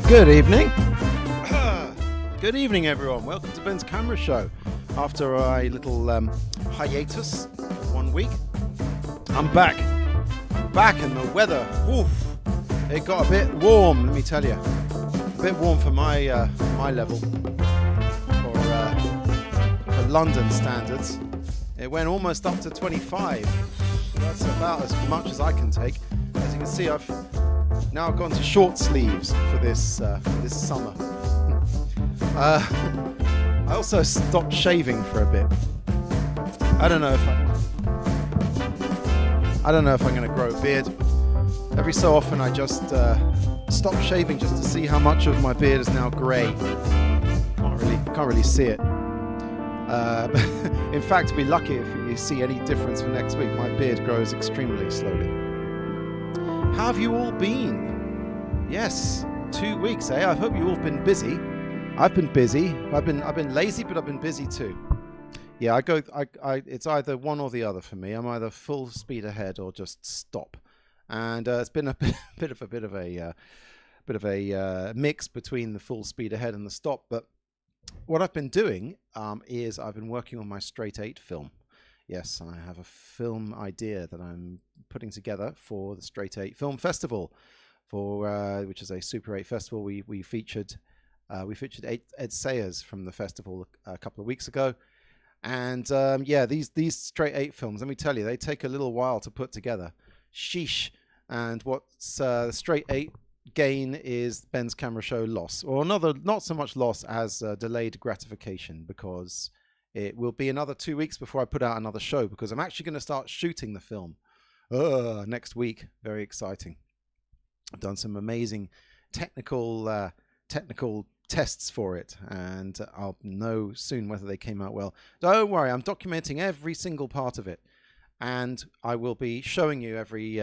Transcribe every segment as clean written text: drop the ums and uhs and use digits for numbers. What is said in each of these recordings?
Good evening. Good evening, everyone. Welcome to Ben's Camera Show. After a little hiatus of 1 week, I'm back. And the weather, oof, it got a bit warm, let me tell you. A bit warm for my level. For London standards. It went almost up to 25. So that's about as much as I can take. As you can see, I've now gone to short sleeves for this summer. I also stopped shaving for a bit. I don't know if I'm going to grow a beard. Every so often I just stop shaving just to see how much of my beard is now grey. Can't really see it. In fact, be lucky if you see any difference for next week. My beard grows extremely slowly. How have you all been? Yes, 2 weeks, eh? I hope you all have been busy. I've been busy. I've been lazy, but I've been busy too. Yeah, it's either one or the other for me. I'm either full speed ahead or just stop. And it's been a bit of a mix between the full speed ahead and the stop. But what I've been doing is I've been working on my Straight 8 film. Yes, I have a film idea that I'm putting together for the Straight 8 Film Festival, which is a Super 8 festival. We featured Ed Sayers from the festival a couple of weeks ago. And yeah, these Straight 8 films, let me tell you, they take a little while to put together. Sheesh. And what's Straight 8 gain is Ben's Camera Show loss, or not so much loss as delayed gratification, because it will be another 2 weeks before I put out another show, because I'm actually going to start shooting the film next week. Very exciting. I've done some amazing technical tests for it, and I'll know soon whether they came out well. Don't worry, I'm documenting every single part of it, and I will be showing you every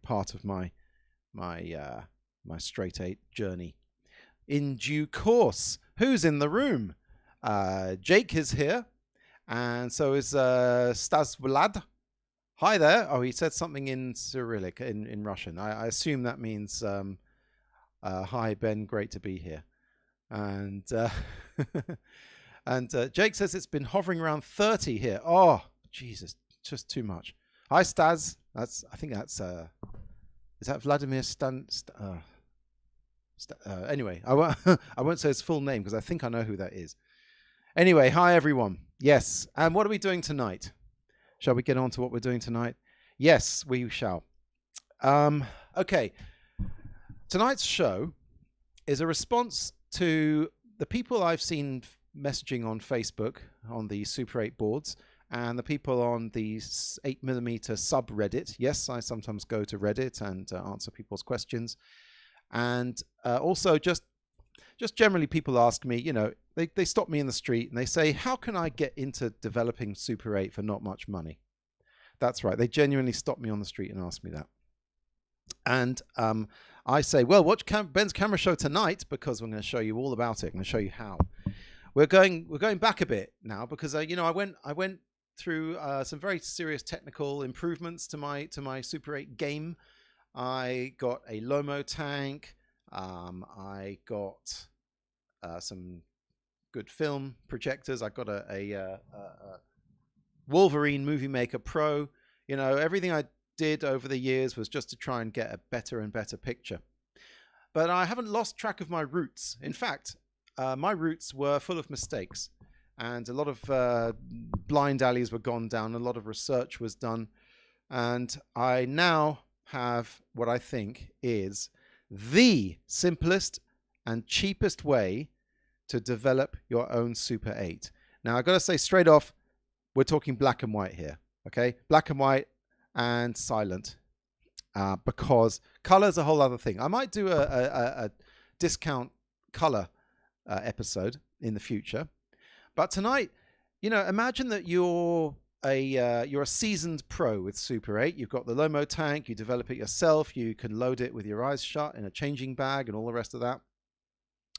part of my Straight 8 journey in due course. Who's in the room? Jake is here, and so is Stas Vlad. Hi there. Oh, he said something in Cyrillic, in Russian. I assume that means hi Ben, great to be here. And Jake says it's been hovering around 30 here. Oh, Jesus, just too much. Hi Stas. I think that's is that Vladimir anyway, I won't say his full name because I think I know who that is. Anyway, hi everyone. Yes, and what are we doing tonight? Shall we get on to what we're doing tonight? Yes, we shall. Okay. Tonight's show is a response to the people I've seen messaging on Facebook on the Super 8 boards, and the people on the 8mm subreddit. Yes, I sometimes go to Reddit and answer people's questions. And also just generally people ask me, you know, they stop me in the street and they say, how can I get into developing Super 8 for not much money? That's right. They genuinely stop me on the street and ask me that. And I say, well, watch Ben's Camera Show tonight, because I'm going to show you all about it. I'm going to show you how. We're going back a bit now, because you know, I went through some very serious technical improvements to my Super 8 game. I got a Lomo tank. I got some good film projectors. I got a Wolverine Movie Maker Pro. You know, everything I did over the years was just to try and get a better and better picture. But I haven't lost track of my roots. In fact, my roots were full of mistakes, and a lot of blind alleys were gone down. A lot of research was done, and I now have what I think is the simplest and cheapest way to develop your own Super 8. Now, I've got to say straight off, we're talking black and white here, okay? Black and white and silent, because color is a whole other thing. I might do a discount color episode in the future, but tonight, you know, imagine that you're a seasoned pro with Super 8. You've got the Lomo tank, you develop it yourself, you can load it with your eyes shut in a changing bag and all the rest of that.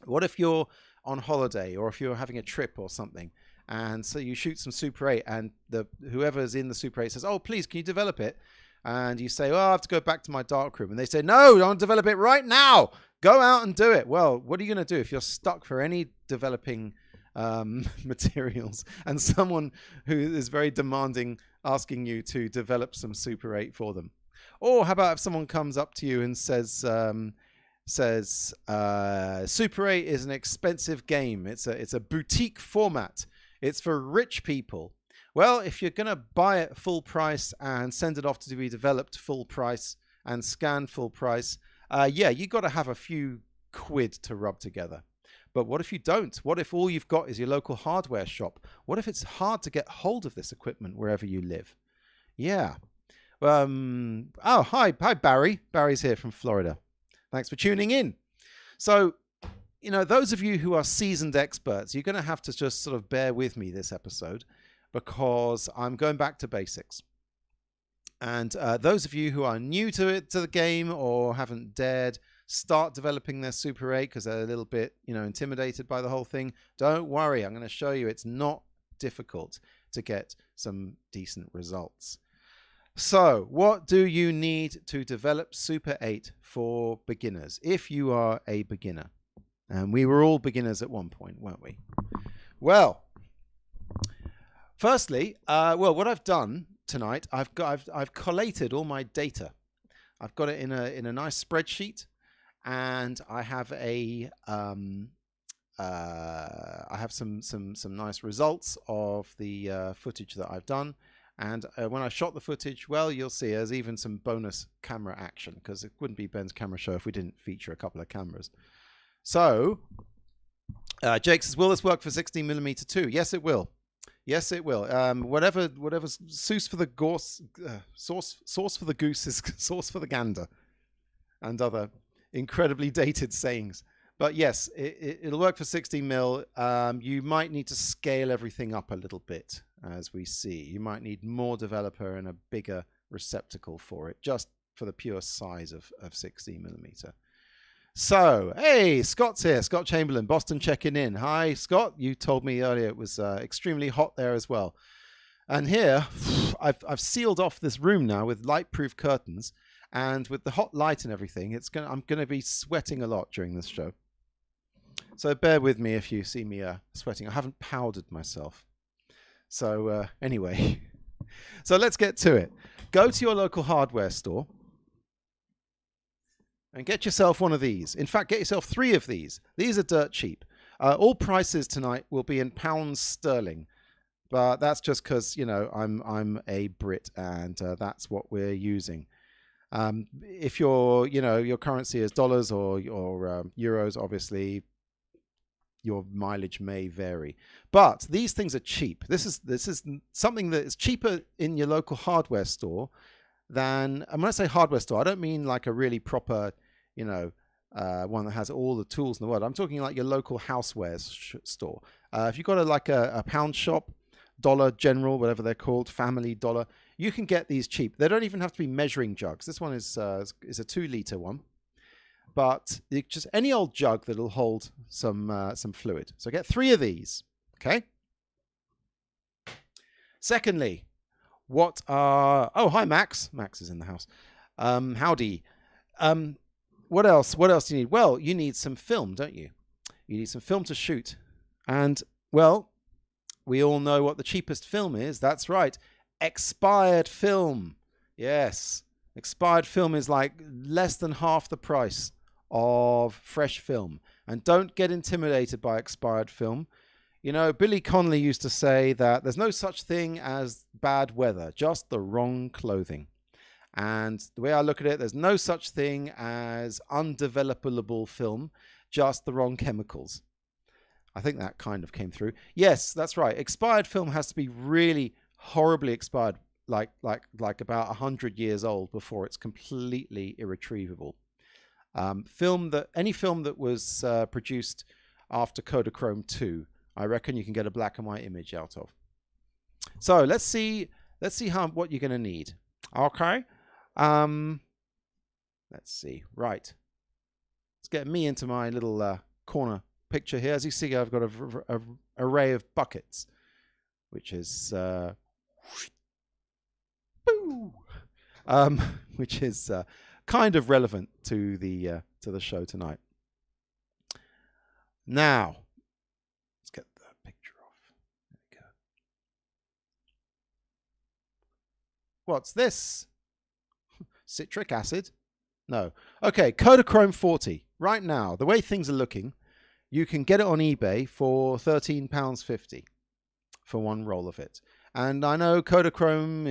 What if you're on holiday, or if you're having a trip or something, and so you shoot some Super 8, and whoever's in the Super 8 says, oh, please, can you develop it? and you say, oh, I have to go back to my darkroom, and they say, no, don't develop it right now. Go out and do it. Well, what are you going to do if you're stuck for any developing materials and someone who is very demanding asking you to develop some Super 8 for them? Or how about if someone comes up to you and says Super 8 is an expensive game. It's a boutique format. It's for rich people. Well, if you're going to buy it full price and send it off to be developed full price and scanned full price, yeah, you got to have a few quid to rub together. But what if you don't? What if all you've got is your local hardware shop? What if it's hard to get hold of this equipment wherever you live? Yeah. Oh, hi, Barry. Barry's here from Florida. Thanks for tuning in. So, those of you who are seasoned experts, you're going to have to just sort of bear with me this episode, because I'm going back to basics. And those of you who are new to the game, or haven't dared start developing their Super 8 because they're a little bit, intimidated by the whole thing, don't worry. I'm going to show you it's not difficult to get some decent results. So, what do you need to develop Super 8 for beginners, if you are a beginner? And we were all beginners at one point, weren't we? Well, firstly, what I've done tonight, I've collated all my data. I've got it in a nice spreadsheet, and I have I have some nice results of the footage that I've done. And when I shot the footage, well, you'll see there's even some bonus camera action, because it wouldn't be Ben's camera show if we didn't feature a couple of cameras. So, Jake says, will this work for 16mm too? Yes, it will. Yes, it will. Whatever's sauce for the goose, sauce for the goose is sauce for the gander, and other incredibly dated sayings. But yes, it'll work for 16mm. You might need to scale everything up a little bit, as we see. You might need more developer and a bigger receptacle for it, just for the pure size of 16mm. So, hey, Scott's here. Scott Chamberlain, Boston, checking in. Hi, Scott. You told me earlier it was extremely hot there as well. And here, I've sealed off this room now with light-proof curtains, and with the hot light and everything, I'm going to be sweating a lot during this show. So bear with me if you see me sweating. I haven't powdered myself. So anyway, so let's get to it. Go to your local hardware store and get yourself one of these. In fact, get yourself 3 of these. These are dirt cheap. All prices tonight will be in pounds sterling, but that's just because I'm a Brit, and that's what we're using. If your currency is dollars or euros, obviously your mileage may vary. But these things are cheap. This is something that is cheaper in your local hardware store than, and when I say hardware store, I don't mean like a really proper, one that has all the tools in the world. I'm talking like your local housewares store. If you've got a pound shop, Dollar General, whatever they're called, Family Dollar, you can get these cheap. They don't even have to be measuring jugs. This one is a 2-liter one, but just any old jug that'll hold some fluid. So get 3 of these. Okay. Secondly, oh, hi Max. Max is in the house. Howdy. What else? What else do you need? Well, you need some film, don't you? You need some film to shoot. And, well, we all know what the cheapest film is. That's right. Expired film. Yes. Expired film is like less than half the price of fresh film. And don't get intimidated by expired film. Billy Connolly used to say that there's no such thing as bad weather, just the wrong clothing. And the way I look at it, there's no such thing as undevelopable film, just the wrong chemicals. I think that kind of came through. Yes, that's right. Expired film has to be really horribly expired, like about 100 years old before it's completely irretrievable. Any film that was produced after Kodachrome 2, I reckon you can get a black and white image out of. So let's see what you're going to need. Okay. Let's see. Right. Let's get me into my little corner picture here. As you see, I've got an array of buckets, which is which is kind of relevant to the show tonight. Now, let's get the picture off. There we go. What's this? Citric acid? No. Okay, Kodachrome 40. Right now, the way things are looking, you can get it on eBay for £13.50 for one roll of it. And I know Kodachrome,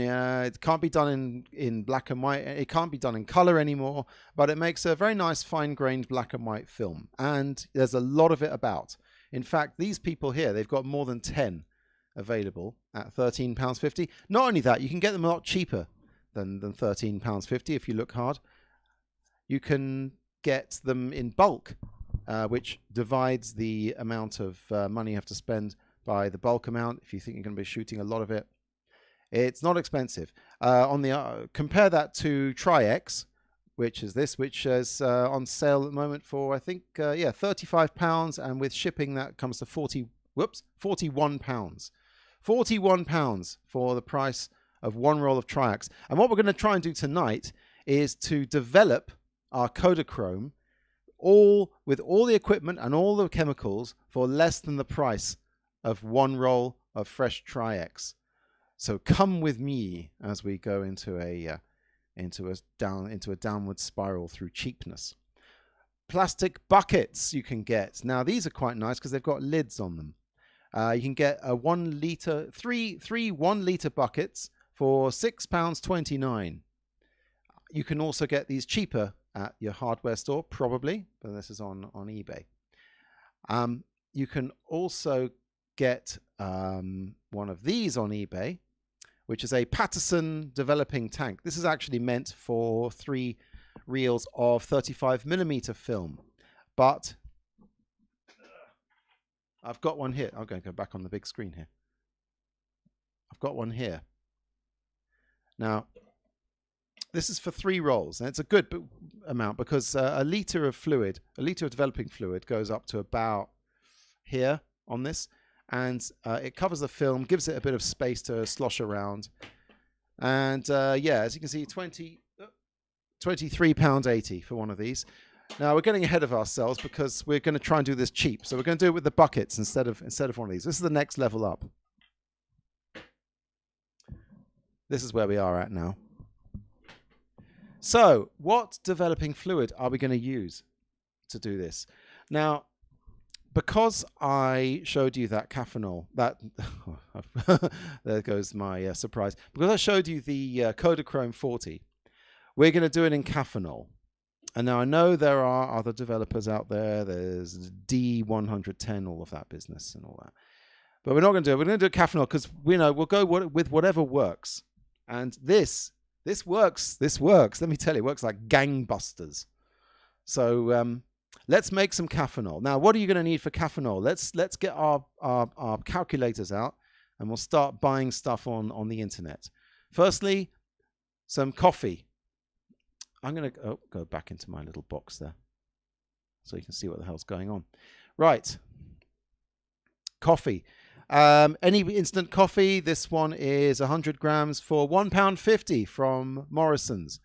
it can't be done in black and white. It can't be done in color anymore, but it makes a very nice fine-grained black and white film. And there's a lot of it about. In fact, these people here, they've got more than 10 available at £13.50. Not only that, you can get them a lot cheaper than £13.50 if you look hard. You can get them in bulk, which divides the amount of money you have to spend by the bulk amount if you think you're going to be shooting a lot of it. It's not expensive. Compare that to Tri-X, which is this, which is on sale at the moment for, I think, £35, and with shipping that comes to £41. £41 for the price of one roll of Tri-X. And what we're going to try and do tonight is to develop our Kodachrome with all the equipment and all the chemicals for less than the price of one roll of fresh Tri-X. So come with me as we go into a downward spiral through cheapness. Plastic buckets you can get. Now these are quite nice because they've got lids on them. You can get a 1 litre, three 1 litre buckets for £6.29. You can also get these cheaper at your hardware store, probably, but this is on eBay. You can also get one of these on eBay, which is a Patterson developing tank. This is actually meant for 3 reels of 35mm film, but I've got one here. I'm going to go back on the big screen here. I've got one here. Now, this is for 3 rolls, and it's a good amount because a litre of developing fluid goes up to about here on this, and it covers the film, gives it a bit of space to slosh around. And as you can see, £23.80 for one of these. Now we're getting ahead of ourselves because we're going to try and do this cheap. So we're going to do it with the buckets instead of one of these. This is the next level up. This is where we are at now. So what developing fluid are we going to use to do this? Now, because I showed you that Caffenol, there goes my surprise. Because I showed you the Kodachrome 40, we're going to do it in Caffenol. And now I know there are other developers out there. There's D110, all of that business and all that. But we're not going to do it. We're going to do Caffenol because we'll go with whatever works. And this works. This works. Let me tell you, it works like gangbusters. So let's make some Caffenol. Now, what are you going to need for Caffenol? Let's get our calculators out, and we'll start buying stuff on the internet. Firstly, some coffee. I'm going to go back into my little box there so you can see what the hell's going on. Right. Coffee. Any instant coffee. This one is 100 grams for £1.50 from Morrison's.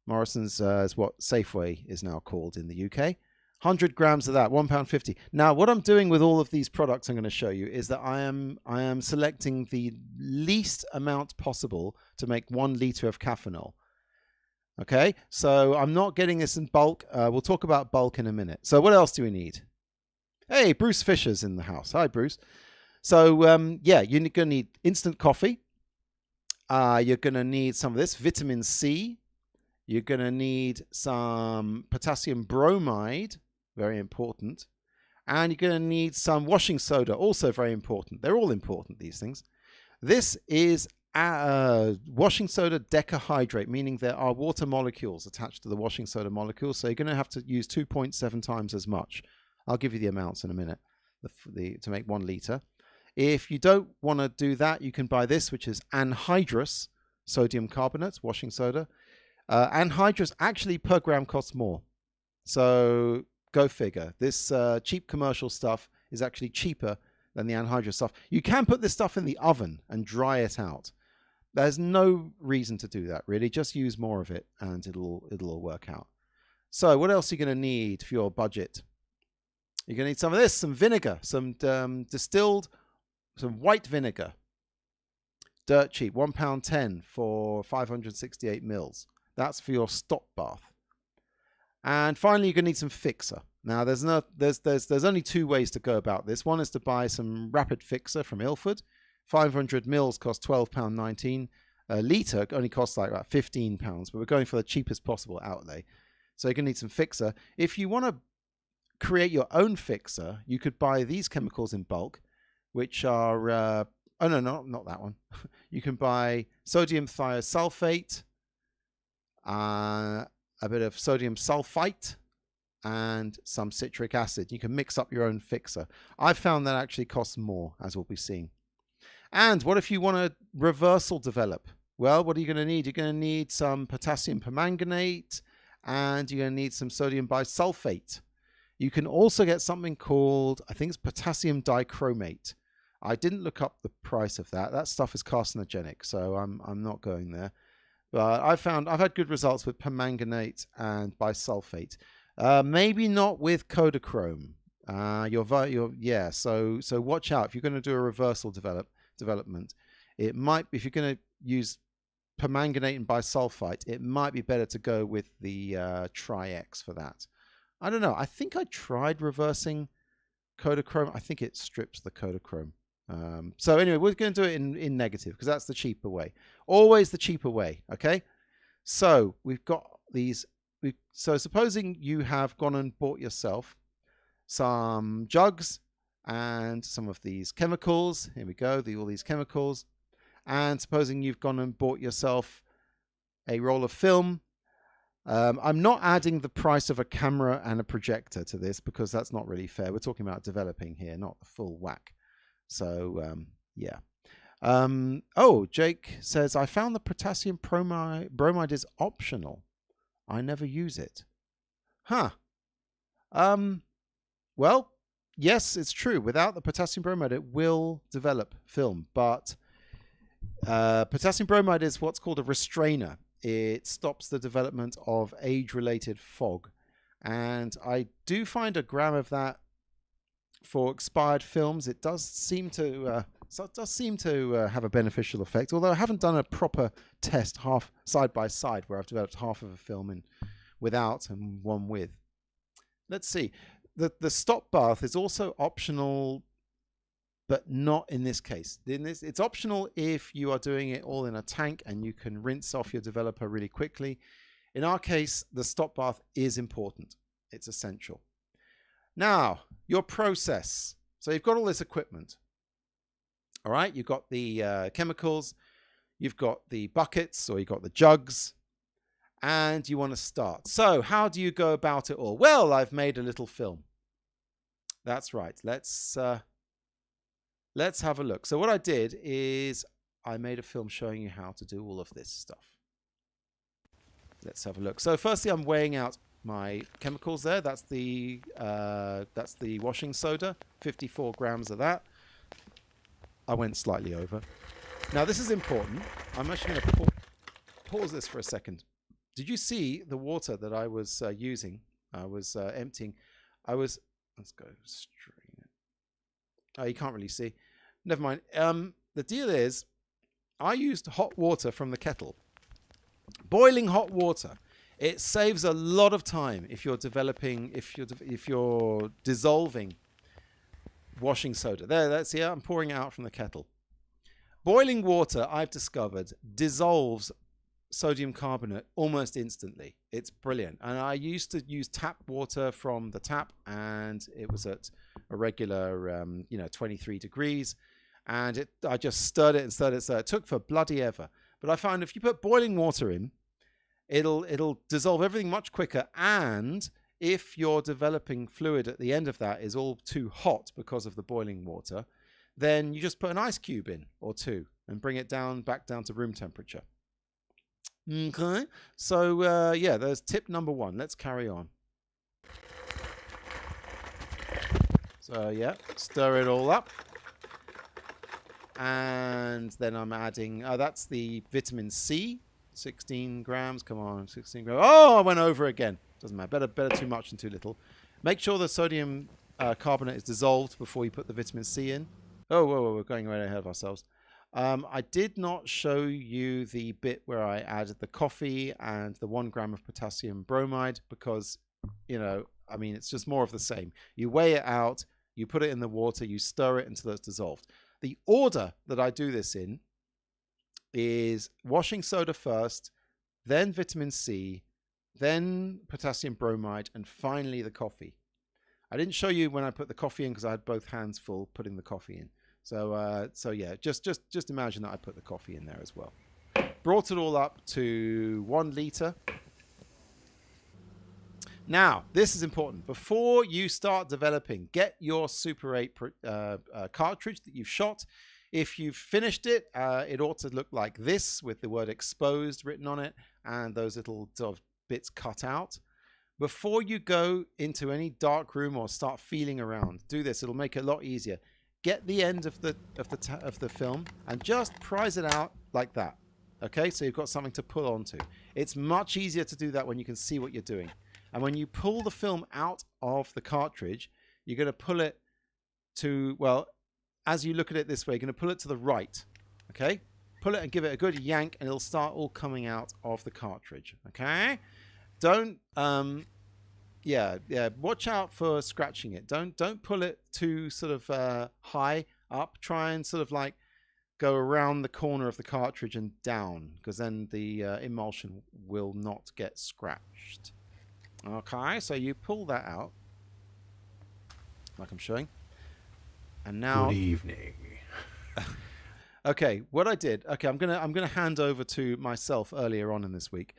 Morrison's is what Safeway is now called in the UK. 100 grams of that, £1.50. Now, what I'm doing with all of these products I'm going to show you is that I am selecting the least amount possible to make 1 litre of Caffenol. Okay, so I'm not getting this in bulk. We'll talk about bulk in a minute. So what else do we need? Hey, Bruce Fisher's in the house. Hi, Bruce. So, you're going to need instant coffee. You're going to need some of this, vitamin C. You're going to need some potassium bromide, very important. And you're going to need some washing soda, also very important. They're all important, these things. This is washing soda decahydrate, meaning there are water molecules attached to the washing soda molecules, so you're going to have to use 2.7 times as much. I'll give you the amounts in a minute to make 1 litre. If you don't want to do that, you can buy this, which is anhydrous sodium carbonate, washing soda. Anhydrous actually per gram costs more. So go figure. This cheap commercial stuff is actually cheaper than the anhydrous stuff. You can put this stuff in the oven and dry it out. There's no reason to do that, really. Just use more of it, and it'll all work out. So what else are you going to need for your budget? You're going to need some of this, some vinegar, some distilled, some white vinegar. Dirt cheap, £1.10 for 568 mils. That's for your stop bath. And finally, you're going to need some fixer. Now, there's only two ways to go about this. One is to buy some rapid fixer from Ilford. 500 mils costs £12.19. A litre only costs like about £15, but we're going for the cheapest possible outlay. So you're going to need some fixer. If you want to create your own fixer, you could buy these chemicals in bulk, which are... oh, no, not that one. You can buy sodium thiosulfate, a bit of sodium sulfite, and some citric acid. You can mix up your own fixer. I've found that actually costs more, as we'll be seeing. And what if you want to reversal develop? Well, what are you going to need? You're going to need some potassium permanganate, and you're going to need some sodium bisulfate. You can also get something called, I think it's potassium dichromate. I didn't look up the price of that. That stuff is carcinogenic, so I'm not going there. But I've had good results with permanganate and bisulfate. Maybe not with Kodachrome. So watch out if you're going to do a reversal development. It might, if you're going to use permanganate and bisulfite, it might be better to go with the Tri-X for that. I don't know. I think I tried reversing Kodachrome. I think it strips the Kodachrome. So anyway, we're going to do it in negative because that's the cheaper way. Always the cheaper way. Okay. So we've got these. So supposing you have gone and bought yourself some jugs and some of these chemicals. Here we go. All these chemicals. And supposing you've gone and bought yourself a roll of film. I'm not adding the price of a camera and a projector to this because that's not really fair. We're talking about developing here, not the full whack. So, yeah. Oh, Jake says, I found the potassium bromide is optional. I never use it. Huh. Well, yes, it's true. Without the potassium bromide, it will develop film. But potassium bromide is what's called a restrainer. It stops the development of age-related fog. And I do find a gram of that for expired films. It does seem to have a beneficial effect, although I haven't done a proper test half side by side where I've developed half of a film without and one with. Let's see. The stop bath is also optional, but not in this case. It's optional if you are doing it all in a tank and you can rinse off your developer really quickly. In our case, the stop bath is important. It's essential. Now, your process. So you've got all this equipment. All right, you've got the chemicals, you've got the buckets, or you've got the jugs, and you want to start. So how do you go about it all? Well, I've made a little film. That's right. Let's have a look. So what I did is I made a film showing you how to do all of this stuff. Let's have a look. So firstly, I'm weighing out my chemicals there. That's the washing soda, 54 grams of that. I went slightly over. Now this is important. I'm actually going to pause this for a second. Did you see the water that I was using? I was emptying. Let's go straight. Oh, you can't really see. Never mind. The deal is, I used hot water from the kettle. Boiling hot water. It saves a lot of time if you're developing, if you're dissolving washing soda. That's here. I'm pouring it out from the kettle. Boiling water, I've discovered, dissolves sodium carbonate almost instantly. It's brilliant. And I used to use tap water from the tap, and it was at a regular, 23 degrees. And I just stirred it and stirred it. So it took for bloody ever. But I found if you put boiling water in, it'll dissolve everything much quicker. And if your developing fluid at the end of that is all too hot because of the boiling water, then you just put an ice cube in or two and bring it back down to room temperature. Okay, so yeah, there's tip number one. Let's carry on. So yeah, stir it all up. And then I'm adding, that's the vitamin C, 16 grams. Come on, 16 grams. Oh, I went over again. Doesn't matter. Better too much than too little. Make sure the sodium carbonate is dissolved before you put the vitamin C in. Oh, whoa, we're going right ahead of ourselves. I did not show you the bit where I added the coffee and the 1 gram of potassium bromide because, you know, I mean, it's just more of the same. You weigh it out, you put it in the water, you stir it until it's dissolved. The order that I do this in is washing soda first, then vitamin C, then potassium bromide, and finally the coffee. I didn't show you when I put the coffee in because I had both hands full putting the coffee in. So yeah, just imagine that I put the coffee in there as well. Brought it all up to 1 liter. Now, this is important. Before you start developing, get your Super 8 cartridge that you've shot. If you've finished it, it ought to look like this with the word exposed written on it and those little sort of bits cut out. Before you go into any dark room or start feeling around, do this. It'll make it a lot easier. Get the end of the film and just prise it out like that. Okay, so you've got something to pull onto. It's much easier to do that when you can see what you're doing. And when you pull the film out of the cartridge, you're going to pull it to, well, as you look at it this way, you're going to pull it to the right. Okay, pull it and give it a good yank, and it'll start all coming out of the cartridge. Okay, don't yeah, watch out for scratching it. Don't pull it too sort of high up. Try and sort of like go around the corner of the cartridge and down, because then the emulsion will not get scratched. Okay, so you pull that out like I'm showing, and now good evening. Okay, what I did, okay, I'm gonna hand over to myself earlier on in this week.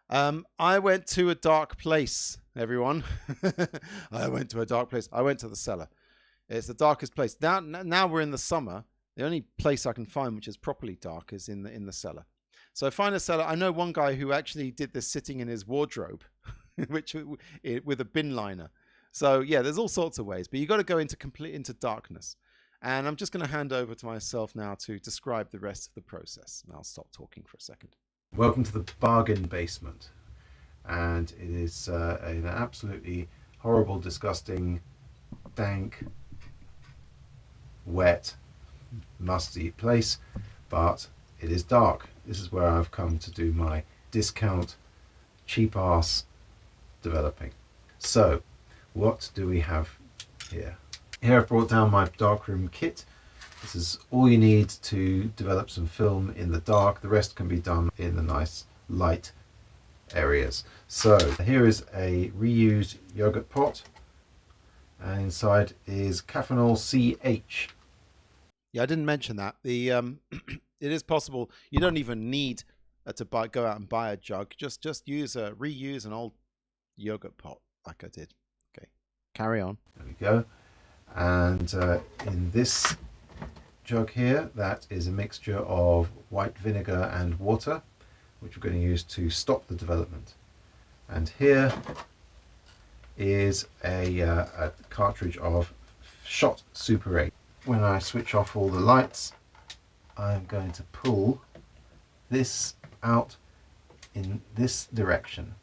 I went to a dark place, everyone. I went to a dark place. I went to the cellar. It's the darkest place. Now we're in the summer. The only place I can find which is properly dark is in the cellar. So I find a cellar. I know one guy who actually did this sitting in his wardrobe, with a bin liner. So yeah, there's all sorts of ways, but you got to go into darkness. And I'm just going to hand over to myself now to describe the rest of the process. And I'll stop talking for a second. Welcome to the bargain basement, and it is an absolutely horrible, disgusting, dank, wet, musty place, but it is dark. This is where I've come to do my discount cheap ass developing. So what do we have here? Here I've brought down my darkroom kit. This is all you need to develop some film in the dark. The rest can be done in the nice light areas. So here is a reused yogurt pot, and inside is Caffeinol CH. Yeah, I didn't mention that. The it is possible. You don't even need to go out and buy a jug. Just reuse an old yogurt pot like I did. Okay, carry on. There we go. And in this jug here, that is a mixture of white vinegar and water, which we're going to use to stop the development. And here is a cartridge of shot Super 8. When I switch off all the lights, I'm going to pull this out in this direction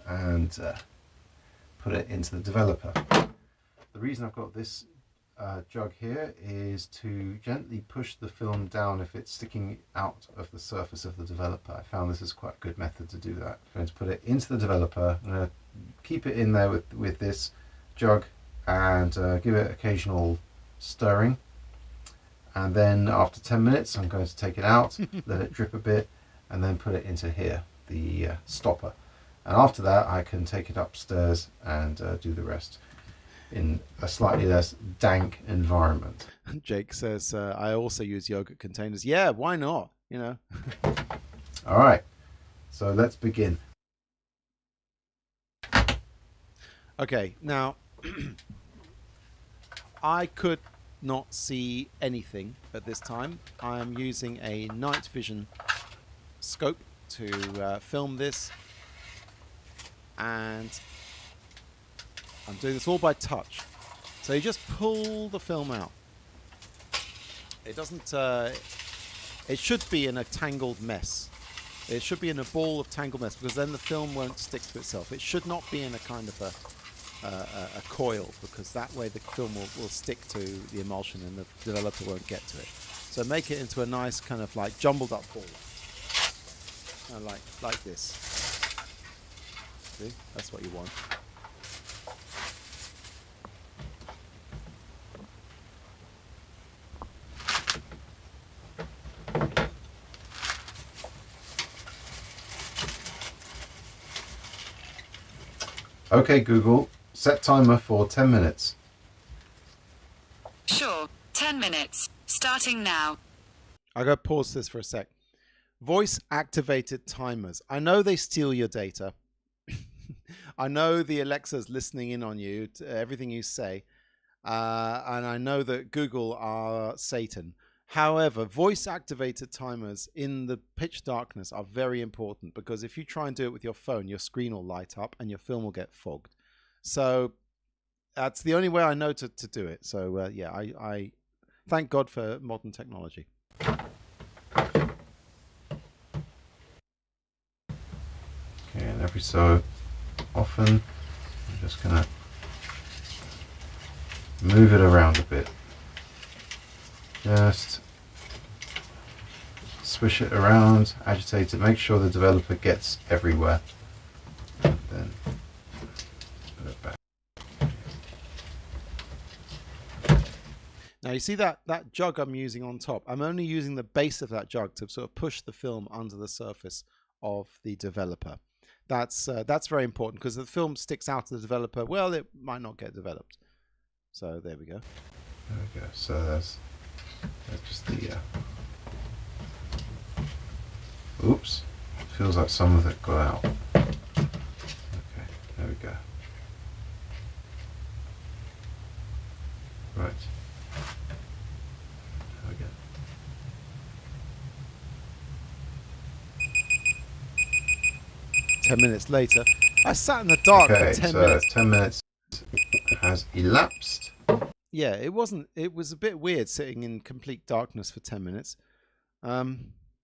and put it into the developer. The reason I've got this jug here is to gently push the film down if it's sticking out of the surface of the developer. I found this is quite a good method to do that. I'm going to put it into the developer. I'm going to keep it in there with this jug and give it occasional stirring. And then after 10 minutes, I'm going to take it out, let it drip a bit, and then put it into here, the stopper. And after that, I can take it upstairs and do the rest in a slightly less dank environment. Jake says, I also use yogurt containers. Yeah, why not? You know. All right, so let's begin. Okay, now I could not see anything at this time. I am using a night vision scope to film this, and I'm doing this all by touch. So you just pull the film out. It doesn't. It should be in a tangled mess. It should be in a ball of tangled mess, because then the film won't stick to itself. It should not be in a kind of a coil, because that way the film will stick to the emulsion and the developer won't get to it. So make it into a nice kind of like jumbled up ball, like this. See, that's what you want. Okay, Google, set timer for 10 minutes. Sure, 10 minutes. Starting now. I gotta pause this for a sec. Voice activated timers. I know they steal your data. I know the Alexa's listening in on you, to everything you say. And I know that Google are Satan. However, voice activated timers in the pitch darkness are very important, because if you try and do it with your phone, your screen will light up and your film will get fogged. So that's the only way I know to do it. So yeah, I thank God for modern technology. Okay, and every so often, I'm just going to move it around a bit. Just swish it around, agitate it, make sure the developer gets everywhere. And then put it back. Now you see that jug I'm using on top. I'm only using the base of that jug to sort of push the film under the surface of the developer. That's very important, because if the film sticks out to the developer, well, it might not get developed. So there we go. There we go. So that's just the oops, feels like some of it got out. Okay, there we go. Right, there we go. Ten minutes later, I sat in the dark Okay, for 10 so minutes. 10 minutes has elapsed. Yeah, it was a bit weird sitting in complete darkness for 10 minutes.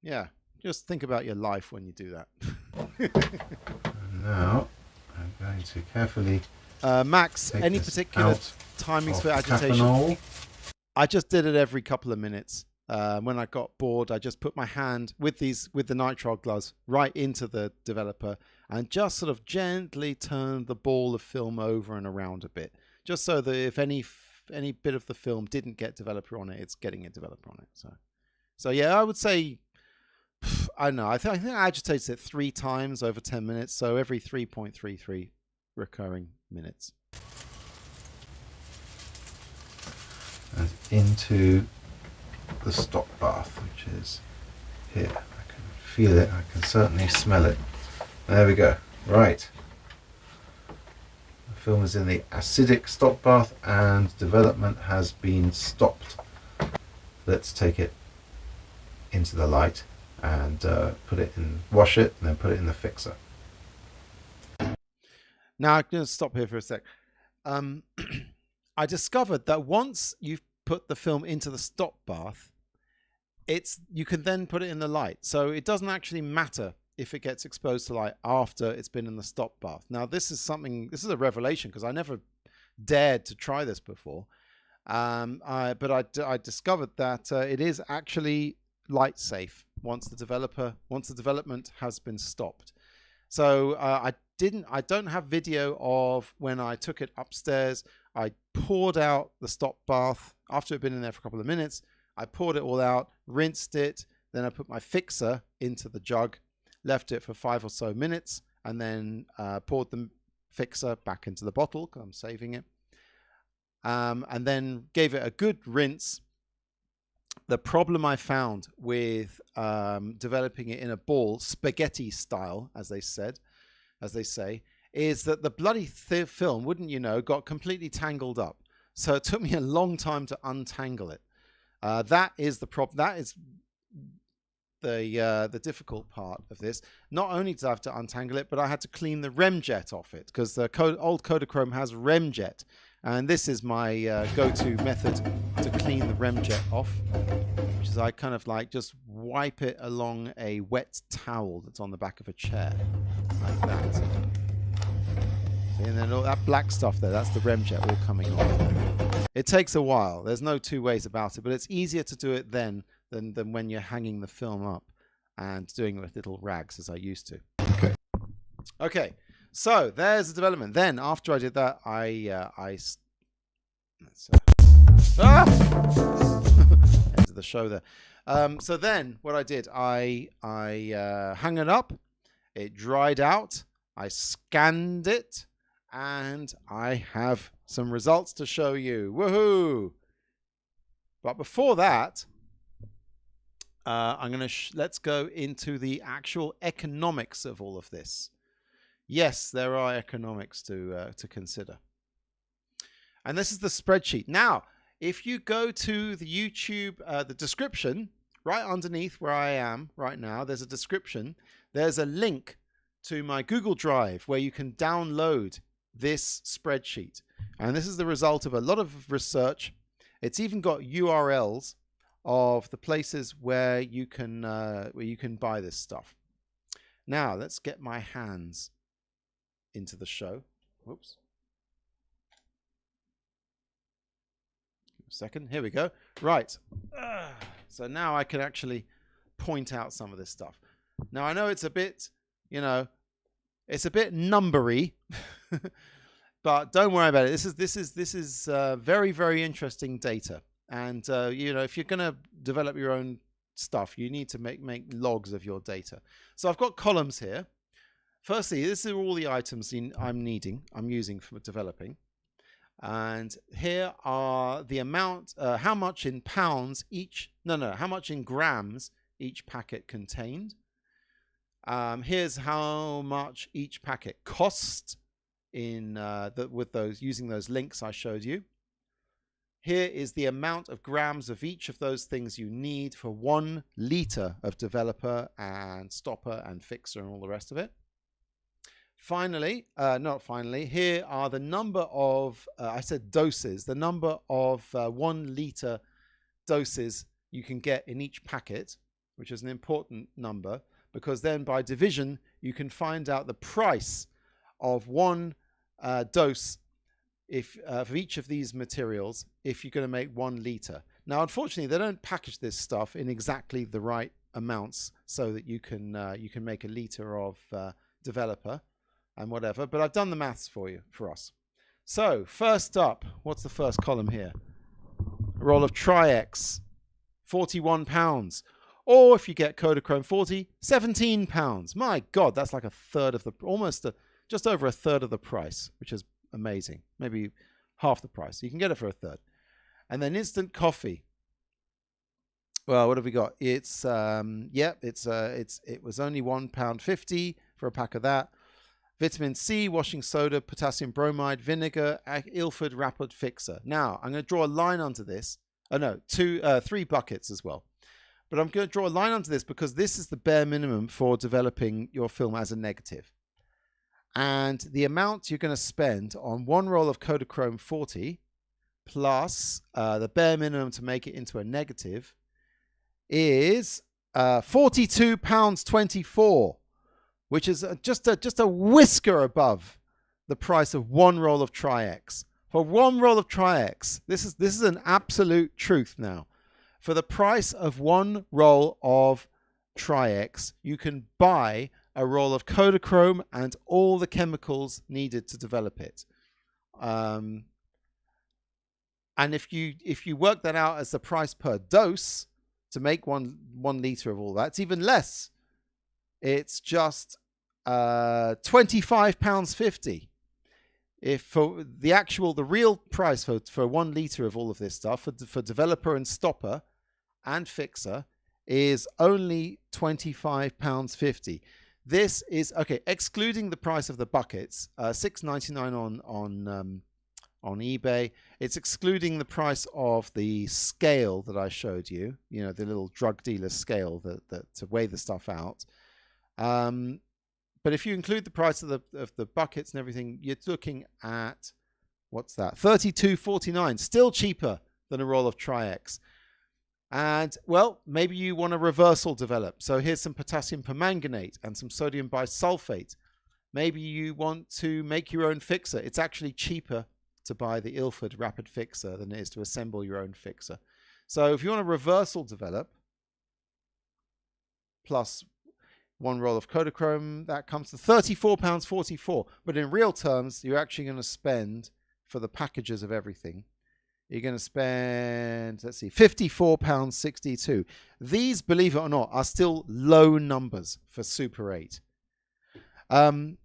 Yeah, just think about your life when you do that. And now I'm going to carefully Max, take any this particular out timings of for agitation? Cathanol. I just did it every couple of minutes. When I got bored, I just put my hand with the nitrile gloves right into the developer and just sort of gently turned the ball of film over and around a bit, just so that if any bit of the film didn't get developer on it, it's getting a developer on it. So yeah, I would say, I don't know, I think I agitated it 3 times over 10 minutes, so every 3.33 recurring minutes. And into the stop bath, which is here. I can feel it, I can certainly smell it. There we go. Right. The film is in the acidic stop bath and development has been stopped. Let's take it into the light and wash it, and then put it in the fixer. Now I'm going to stop here for a sec. I discovered that once you've put the film into the stop bath, you can then put it in the light. So it doesn't actually matter if it gets exposed to light after it's been in the stop bath. Now this is a revelation, because I never dared to try this before. But I discovered that it is actually light safe once the development has been stopped. So I don't have video of when I took it upstairs. I poured out the stop bath after it had been in there for a couple of minutes. I poured it all out, rinsed it, then I put my fixer into the jug, left it for 5 or so minutes, and then poured the fixer back into the bottle, because I'm saving it, and then gave it a good rinse. The problem I found with developing it in a ball, spaghetti style, as they say, is that the bloody film, wouldn't you know, got completely tangled up. So it took me a long time to untangle it. That is the problem. That is the difficult part of this. Not only did I have to untangle it, but I had to clean the remjet off it, because the old Kodachrome has remjet, And this is my go-to method to clean the remjet off, which is I kind of like just wipe it along a wet towel that's on the back of a chair, like that. See, and then all that black stuff there, that's the remjet all coming off. It takes a while. There's no two ways about it, but it's easier to do it then than when you're hanging the film up and doing it with little rags as I used to. Okay, so there's the development. Then after I did that, end of the show there. So then what I did, I hung it up. It dried out. I scanned it, and I have some results to show you. Woohoo! But before that, I'm going to let's go into the actual economics of all of this. Yes, there are economics to consider. And this is the spreadsheet. Now, if you go to the YouTube, the description, right underneath where I am right now, there's a description. There's a link to my Google Drive where you can download this spreadsheet. And this is the result of a lot of research. It's even got URLs of the places where you can buy this stuff. Now, let's get my hands into the show. Whoops. A second. Here we go. Right. So now I can actually point out some of this stuff. Now I know it's a bit, it's a bit numbery, but don't worry about it. This is very, very interesting data. And if you're going to develop your own stuff, you need to make logs of your data. So I've got columns here. Firstly, this are all the items I'm using for developing. And here are the amount, how much in pounds each, how much in grams each packet contained. Here's how much each packet cost using those links I showed you. Here is the amount of grams of each of those things you need for 1 liter of developer and stopper and fixer and all the rest of it. Finally, here are the number of, I said doses, the number of 1 liter doses you can get in each packet, which is an important number, because then by division, you can find out the price of 1 dose for each of these materials if you're going to make 1 liter. Now, unfortunately, they don't package this stuff in exactly the right amounts so that you can make a liter of developer and whatever, but I've done the maths for us. So first up, what's the first column here? A roll of Tri-X, £41. Or if you get Kodachrome 40, £17. My God, that's like a third of just over a third of the price, which is amazing. Maybe half the price. You can get it for a third. And then instant coffee. Well, what have we got? It was only £1.50 for a pack of that. Vitamin C, washing soda, potassium bromide, vinegar, Ilford Rapid Fixer. Now, I'm going to draw a line onto this. Oh no, 3 buckets as well. But I'm going to draw a line onto this because this is the bare minimum for developing your film as a negative. And the amount you're going to spend on 1 roll of Kodachrome 40 plus the bare minimum to make it into a negative is £42.24. Which is just a whisker above the price of 1 roll of Tri-X. For 1 roll of Tri-X, this is an absolute truth now. For the price of 1 roll of Tri-X, you can buy a roll of Kodachrome and all the chemicals needed to develop it. And if you work that out as the price per dose to make one liter of all that, it's even less. It's just £25.50. If for the real price for 1 liter of all of this stuff for developer and stopper and fixer is only £25.50. This is okay, excluding the price of the buckets, $6.99 on eBay. It's excluding the price of the scale that I showed you. The little drug dealer scale that to weigh the stuff out. But if you include the price of the buckets and everything, you're looking at What's that? $32.49. Still cheaper than a roll of Tri-X. And, well, maybe you want a reversal develop. So here's some potassium permanganate and some sodium bisulfate. Maybe you want to make your own fixer. It's actually cheaper to buy the Ilford Rapid Fixer than it is to assemble your own fixer. So if you want a reversal develop, plus one roll of Kodachrome, that comes to £34.44. But in real terms, you're actually going to spend, for the packages of everything, you're going to spend, let's see, £54.62. These, believe it or not, are still low numbers for Super 8.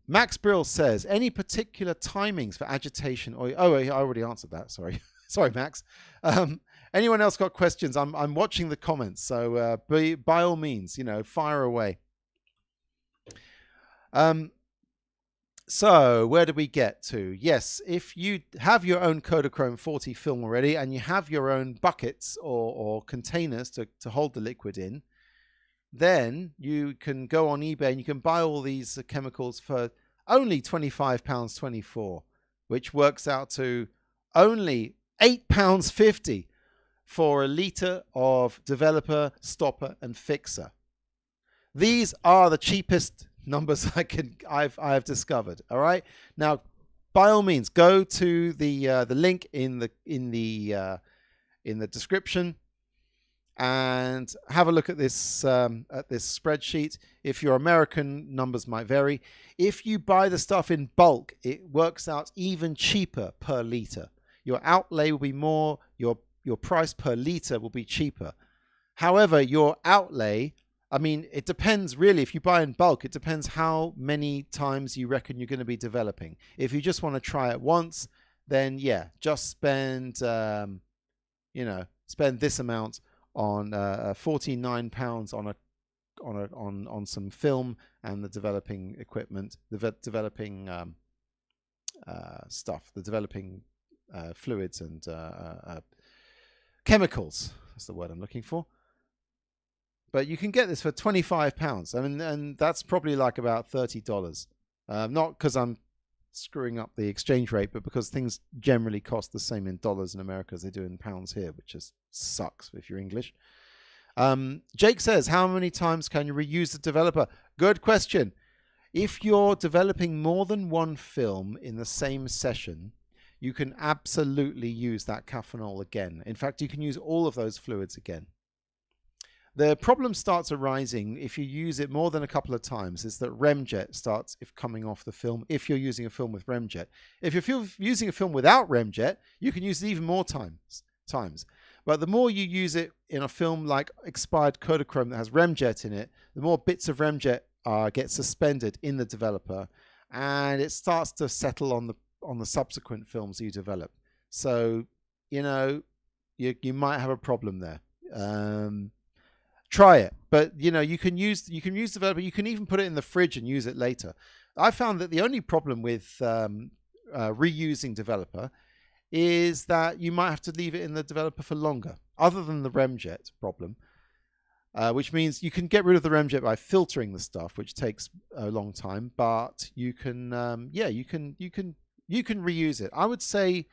Max Brill says, any particular timings for agitation? Or, oh, I already answered that. Sorry. Sorry, Max. Anyone else got questions? I'm watching the comments. So by all means, fire away. So where did we get to? Yes, if you have your own Kodachrome 40 film already and you have your own buckets or containers to hold the liquid in, then you can go on eBay and you can buy all these chemicals for only £25.24, which works out to only £8.50 for a litre of developer, stopper and fixer. These are the cheapest numbers I've discovered. All right, now by all means go to the link in the description and have a look at this spreadsheet. If you're American, numbers might vary. If you buy the stuff in bulk, it works out even cheaper per liter. Your outlay will be more, your price per liter will be cheaper. However, your outlay, I mean, it depends really. If you buy in bulk, it depends how many times you reckon you're going to be developing. If you just want to try it once, then yeah, just spend spend this amount on £49 on some film and the developing equipment, the developing stuff, the developing fluids and chemicals. That's the word I'm looking for. But you can get this for £25. I mean, and that's probably like about $30. Not because I'm screwing up the exchange rate, but because things generally cost the same in dollars in America as they do in pounds here, which just sucks if you're English. Jake says, how many times can you reuse the developer? Good question. If you're developing more than one film in the same session, you can absolutely use that caffeinol again. In fact, you can use all of those fluids again. The problem starts arising if you use it more than a couple of times, is that remjet starts coming off the film if you're using a film with remjet. If you're using a film without remjet, you can use it even more times. But the more you use it in a film like expired Kodachrome that has remjet in it, the more bits of remjet get suspended in the developer, and it starts to settle on the subsequent films you develop. So, you might have a problem there. Try it, but you can use developer. You can even put it in the fridge and use it later. I found that the only problem with reusing developer is that you might have to leave it in the developer for longer, other than the remjet problem, which means you can get rid of the remjet by filtering the stuff, which takes a long time. But you can, you can reuse it. I would say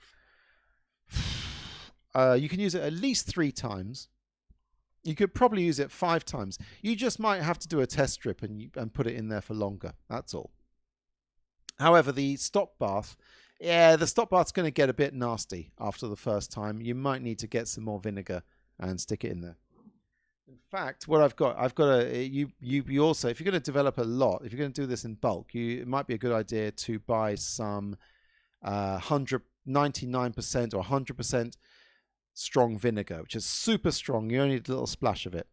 you can use it at least 3 times. You could probably use it 5 times. You just might have to do a test strip and put it in there for longer. That's all. However, the stop bath, the stop bath's going to get a bit nasty after the first time. You might need to get some more vinegar and stick it in there. In fact, what I've got you also, if you're going to develop a lot, if you're going to do this in bulk, it might be a good idea to buy some 99% or 100% strong vinegar, which is super strong. You only need a little splash of it.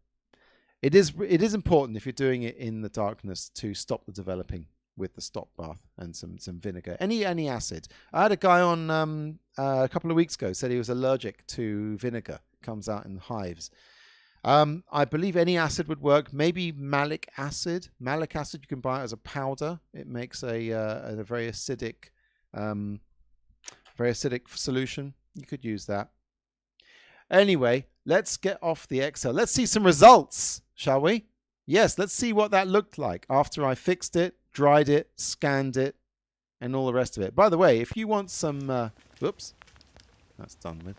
It is important if you're doing it in the darkness to stop the developing with the stop bath and some vinegar. Any acid. I had a guy on a couple of weeks ago said he was allergic to vinegar. Comes out in hives. I believe any acid would work. Maybe malic acid. Malic acid you can buy it as a powder. It makes a very acidic solution. You could use that. Anyway, let's get off the Excel. Let's see some results, shall we? Yes, let's see what that looked like after I fixed it, dried it, scanned it, and all the rest of it. By the way, if you want some... whoops. That's done with.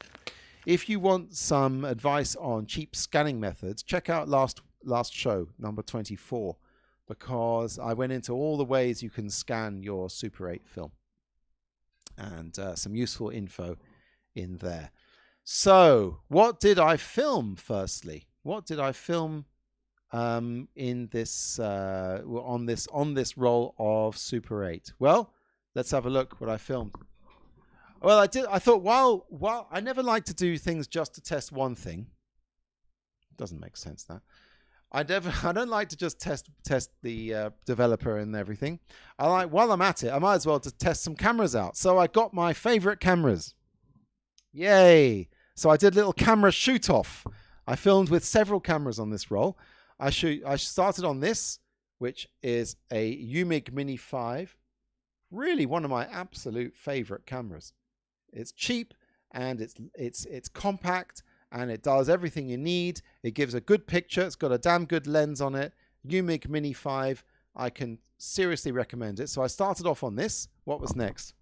If you want some advice on cheap scanning methods, check out last show, number 24, because I went into all the ways you can scan your Super 8 film. And some useful info in there. So, what did I film firstly? What did I film in this on this roll of Super 8? Well, let's have a look what I filmed. Well, I thought while I never like to do things just to test one thing. Doesn't make sense that. I don't like to just test the developer and everything. While I'm at it, I might as well just test some cameras out. So I got my favorite cameras. Yay! So I did a little camera shoot off. I filmed with several cameras on this roll. I started on this, which is a UMIG Mini 5. Really one of my absolute favorite cameras. It's cheap and it's compact. And it does everything you need. It gives a good picture. It's got a damn good lens on it. UMIG Mini 5. I can seriously recommend it. So I started off on this. What was next?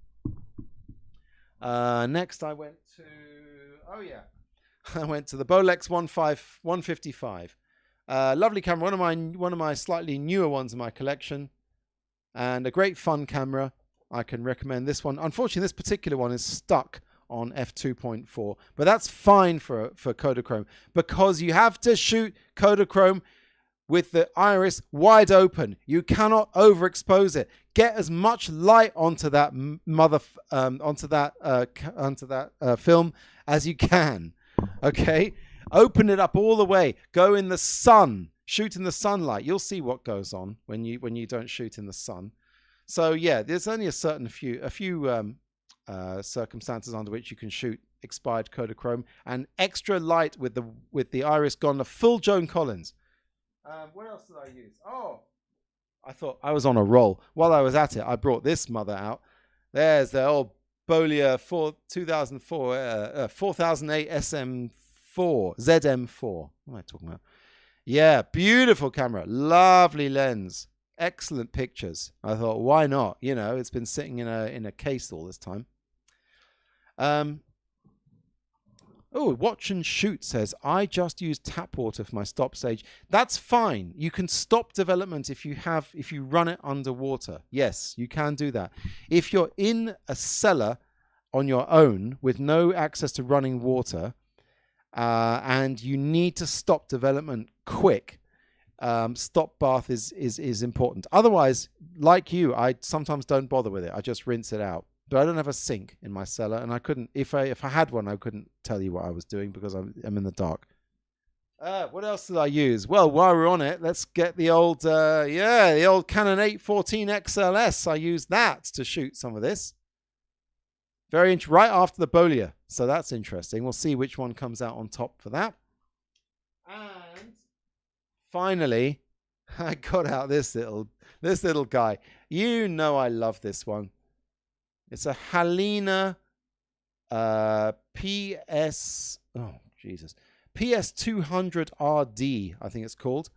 Next I went to... Oh, yeah. I went to the Bolex 155. Lovely camera. One of my slightly newer ones in my collection. And a great fun camera. I can recommend this one. Unfortunately, this particular one is stuck on f2.4, but that's fine for Kodachrome because you have to shoot Kodachrome with the iris wide open. You cannot overexpose it. Get as much light onto that film as you can. Okay, open it up all the way. Go in the sun. Shoot in the sunlight. You'll see what goes on when you don't shoot in the sun. So yeah, there's only a few circumstances under which you can shoot expired Kodachrome, and extra light with the iris gone. A full Joan Collins. What else did I use? Oh, I thought I was on a roll. While I was at it, I brought this mother out. There's the old Bolia 2004 4008 SM4 ZM4. What am I talking about? Yeah, beautiful camera, lovely lens, excellent pictures. I thought, why not? You know, it's been sitting in a case all this time. Watch and Shoot says, I just use tap water for my stop stage. That's fine. You can stop development if you run it underwater. Yes, you can do that. If you're in a cellar on your own with no access to running water, and you need to stop development quick, stop bath is important. Otherwise, like you, I sometimes don't bother with it. I just rinse it out. But I don't have a sink in my cellar, and I couldn't. If I had one, I couldn't tell you what I was doing because I'm in the dark. What else did I use? Well, while we're on it, let's get the old the old Canon 814 XLS. I used that to shoot some of this. Right after the Bolia, so that's interesting. We'll see which one comes out on top for that. And finally, I got out this little guy. You know I love this one. It's a Halina PS200RD, I think it's called.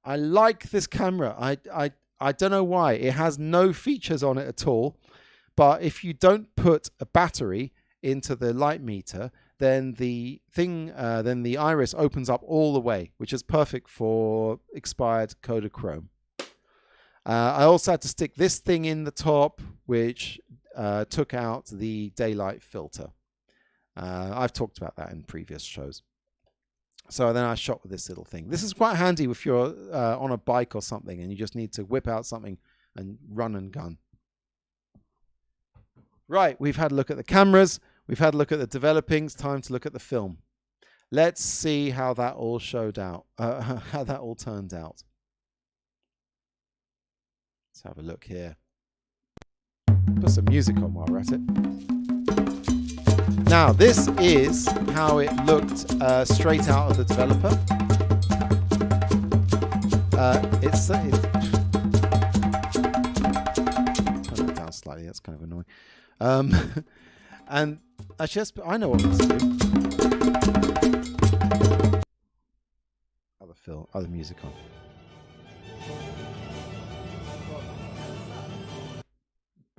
I like this camera. I don't know why. It has no features on it at all. But if you don't put a battery into the light meter, then the iris opens up all the way, which is perfect for expired Kodachrome. I also had to stick this thing in the top, which took out the daylight filter. I've talked about that in previous shows. So then I shot with this little thing. This is quite handy if you're on a bike or something and you just need to whip out something and run and gun. Right, we've had a look at the cameras. We've had a look at the developing. It's time to look at the film. Let's see how that all showed out. How that all turned out. Let's have a look here. Put some music on while we're at it. Now, this is how it looked straight out of the developer. Turn that down slightly. That's kind of annoying. And I know what to do. Other music on.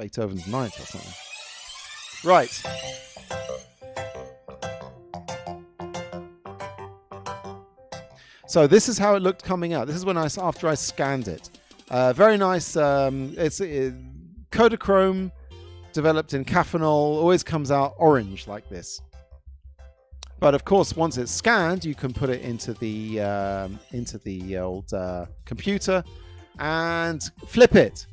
Beethoven's Ninth or something. Right. So this is how it looked coming out. This is when after I scanned it. Very nice. It's Kodachrome, developed in Caffenol, always comes out orange like this. But of course, once it's scanned, you can put it into the old computer and flip it.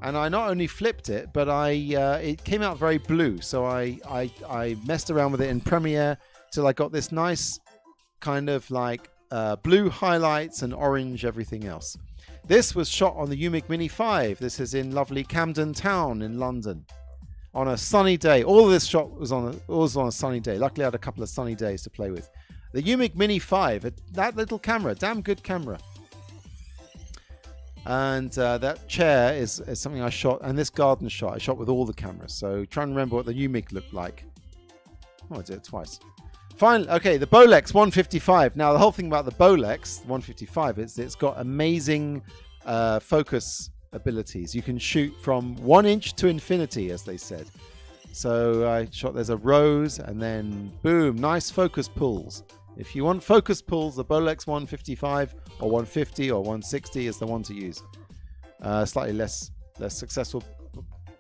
And I not only flipped it, but it came out very blue. So I messed around with it in Premiere till I got this nice kind of like blue highlights and orange everything else. This was shot on the UMIG Mini 5. This is in lovely Camden Town in London on a sunny day. All of this shot was on a sunny day. Luckily, I had a couple of sunny days to play with. The UMIG Mini 5, that little camera, damn good camera. And that chair is something I shot, and this garden shot I shot with all the cameras. So try and remember what the UMIG looked like. Oh, I did it twice. Finally, okay, the Bolex 155. Now, the whole thing about the Bolex 155 is it's got amazing focus abilities. You can shoot from 1 inch to infinity, as they said. So I shot, there's a rose, and then boom, nice focus pulls. If you want focus pulls, the Bolex 155 or 150 or 160 is the one to use. Slightly less successful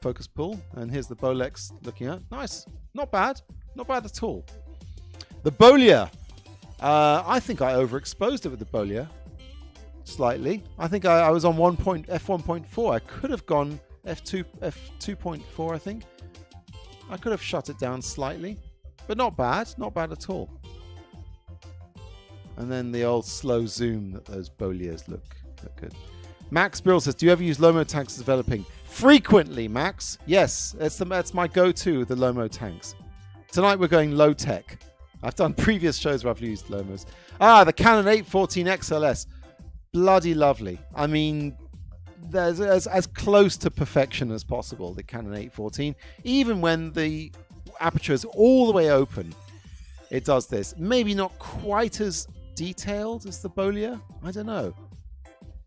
focus pull. And here's the Bolex looking at. Nice, not bad at all. The Bollier, I think I overexposed it with the Bollier slightly. I think I was on f1.4. I could have gone f2.4. I think I could have shut it down slightly, but not bad at all. And then the old slow zoom that those Bolliers look good. Max Brill says, do you ever use Lomo tanks developing? Frequently, Max. Yes, that's my go-to, the Lomo tanks. Tonight we're going low tech. I've done previous shows where I've used Lomos. The Canon 814 XLS. Bloody lovely. I mean, there's as close to perfection as possible, the Canon 814. Even when the aperture is all the way open, it does this. Maybe not quite as detailed as the Bollier. I don't know.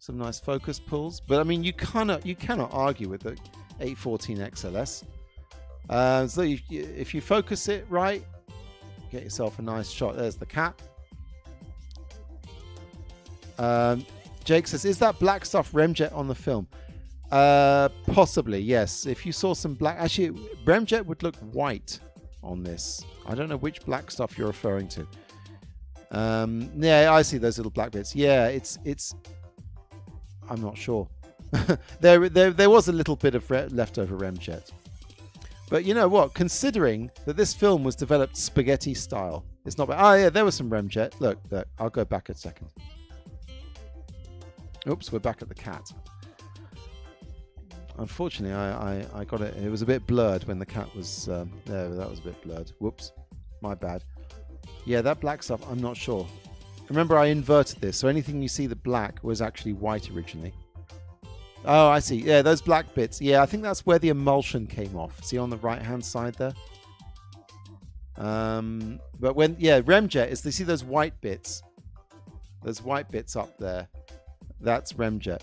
Some nice focus pulls. But, I mean, you cannot argue with the 814 XLS. So if you focus it right, get yourself a nice shot. There's the cat. Jake says, is that black stuff Remjet on the film? Possibly, yes. If you saw some black... Actually, Remjet would look white on this. I don't know which black stuff you're referring to. Yeah, I see those little black bits. Yeah, it's... I'm not sure. there was a little bit of leftover Remjet. But you know what? Considering that this film was developed spaghetti style, it's not bad. Oh, yeah, there was some Remjet. Look, I'll go back a second. Oops, we're back at the cat. Unfortunately, I got it. It was a bit blurred when the cat was there. That was a bit blurred. Whoops, my bad. Yeah, that black stuff, I'm not sure. Remember, I inverted this, so anything you see the black was actually white originally. Oh, I see. Yeah, those black bits. Yeah, I think that's where the emulsion came off. See on the right-hand side there? But when... Yeah, Remjet is... You see those white bits? Those white bits up there. That's Remjet.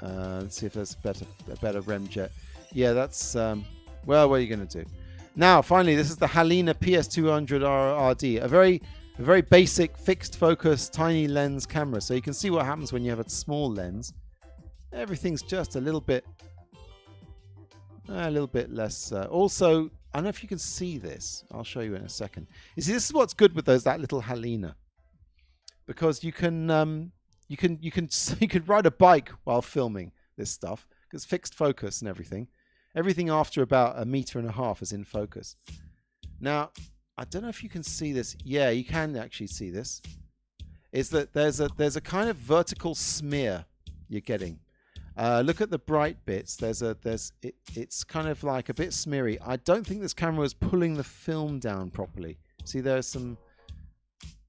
Let's see if there's a better Remjet. Yeah, that's... well, what are you going to do? Now, finally, this is the Halina PS200 RD. A very basic, fixed-focus, tiny lens camera. So you can see what happens when you have a small lens. Everything's just a little bit less. Also, I don't know if you can see this. I'll show you in a second. You see, this is what's good with that little Halina, because you can ride a bike while filming this stuff because fixed focus and everything. Everything after about 1.5 meters is in focus. Now, I don't know if you can see this. Yeah, you can actually see this. Is that there's a kind of vertical smear you're getting. Look at the bright bits. It's kind of like a bit smeary. I don't think this camera was pulling the film down properly. See, there's some.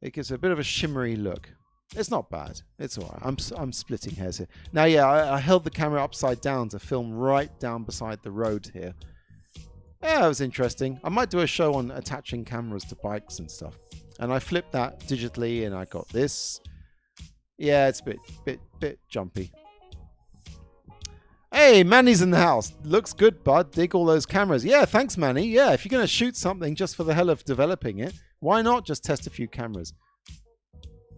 It gives a bit of a shimmery look. It's not bad. It's all right. I'm splitting hairs here. Now, yeah, I held the camera upside down to film right down beside the road here. Yeah, it was interesting. I might do a show on attaching cameras to bikes and stuff. And I flipped that digitally, and I got this. Yeah, it's a bit jumpy. Hey, Manny's in the house. Looks good, bud. Dig all those cameras. Yeah, thanks, Manny. Yeah, if you're going to shoot something just for the hell of developing it, why not just test a few cameras?